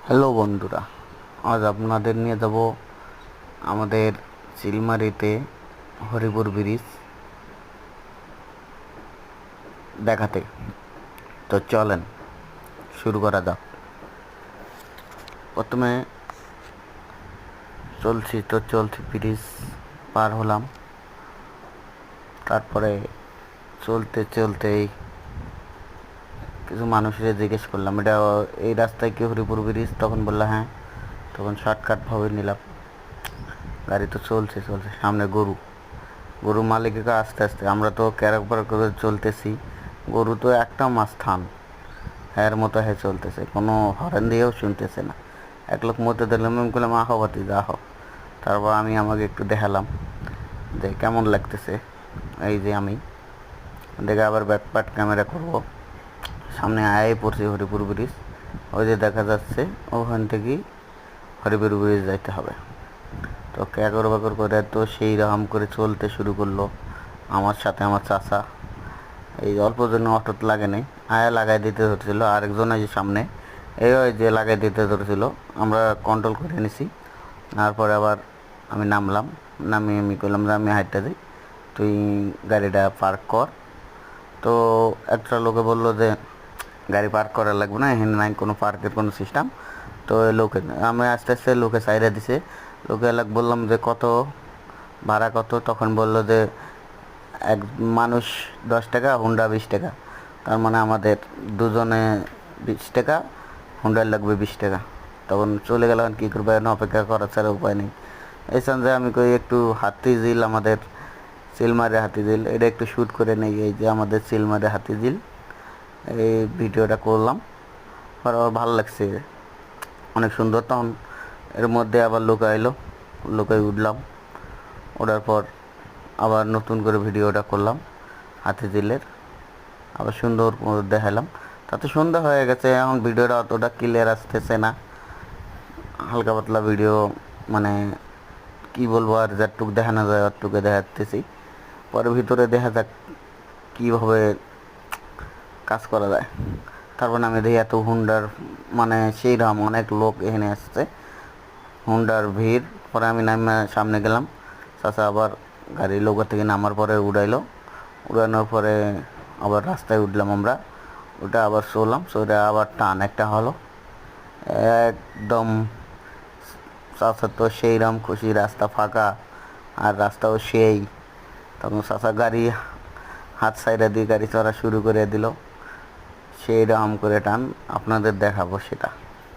Hello বন্ধুরা, আজ আপনাদের নিয়ে যাব আমাদের চিলমারিতে হরিপুর ব্রিজ দেখাতে। তো চলেন শুরু করা যাক। প্রথমে চলছি ব্রিজ পার হলাম। তারপরে চলতে চলতেই কিছু মানুষের জিজ্ঞেস করলাম, এটা এই রাস্তায় কি হরিপুর ব্রিজ? তখন বললো হ্যাঁ। তখন শর্টকাটভাবে নিলাম। গাড়ি তো চলছে সামনে গরু মালিককে আস্তে আস্তে, আমরা তো ক্যারাকবার করে চলতেছি। গরু তো একটা মাস্থান হ্যার মতো হ্যাঁ চলতেছে, কোনো হরেন দিয়েও শুনতেছে না। এক লোক মতে দিলাম, আমি বললাম আহ বাতি যা হোক। তারপর আমি আমাকে একটু দেখালাম যে কেমন লাগতেছে। এই যে আমি দেখে আবার ব্যাকপার্ট ক্যামেরা করব। সামনে আয়াই পড়ছি হরিপুর ব্রিজ, ওই যে দেখা যাচ্ছে, ওখান থেকেই হরিপুর ব্রিজ যাইতে হবে। তো ক্যাকর বাকর করে তো সেই রকম করে চলতে শুরু করলো। আমার সাথে আমার চাচা, এই অল্প জন্য অটোতে লাগে নাই, আয়া লাগাই দিতে ধরছিল। আরেকজন এই যে সামনে, এই ওই যে লাগাই দিতে ধরছিল, আমরা কন্ট্রোল করে নিছি। তারপরে আবার আমি নামলাম, নামিয়ে আমি করলাম যে আমি হাইটটা দিই, তুই গাড়িটা পার্ক কর। তো একটা লোকে বললো যে গাড়ি পার্ক করা লাগবে না, এখানে নাই কোনো পার্কের কোনো সিস্টেম। তো লোকে আমি আস্তে আস্তে লোকে সাইডে দিছে। লোকে এলাক বললাম যে কত ভাড়া কত? তখন বললো যে এক মানুষ 10 টাকা, হুন্ডা 20 টাকা। তার মানে আমাদের দুজনে 20 টাকা, হুন্ডার লাগবে 20 টাকা। তখন চলে গেলাম, কী করবো, অপেক্ষা করা ছাড়া উপায় নেই। এই সঙ্গে আমি কই একটু হাতিঝিল, আমাদের চিলমারে হাতিঝিল, এটা একটু শ্যুট করে নেই। এই যে আমাদের চিলমারে হাতিঝিল, এই ভিডিওটা করলাম। আর ভালো লাগছে, অনেক সুন্দর। তখন এর মধ্যে আবার লোক আইলো, লোকে উঠলাম। ওঠার পর আবার নতুন করে ভিডিওটা করলাম হাতিঝিলের, আবার সুন্দর করে দেখালাম। তাতে সুন্দর হয়ে গেছে। এখন ভিডিওটা অতটা ক্লিয়ার আসতেছে না, হালকা পাতলা ভিডিও, মানে কি বলবো, আর যারটুকু দেখানো যায় অতটুকু দেখাতেছি। পরে ভিতরে দেখা যাক কীভাবে কাজ করা যায়। তারপর আমি দেখি এত হুন্ডার, মানে সেই রকম অনেক লোক এখানে আসছে, হুন্ডার ভিড়। পরে আমি নামে সামনে গেলাম, চাচা আবার গাড়ি লোকের থেকে নামার পরে উড়াইলো। উড়ানোর পরে আবার রাস্তায় উঠলাম আমরা, ওটা আবার চললাম, চলে আবার টান একটা হলো একদম। চাচা তো সেই রকম খুশি, রাস্তা ফাঁকা আর রাস্তাও সেই। তখন চাচা গাড়ি হাত সাইডে দিয়ে গাড়ি চড়া শুরু করে দিল। সেই রকম করে টান, আপনাদের দেখাবো সেটা।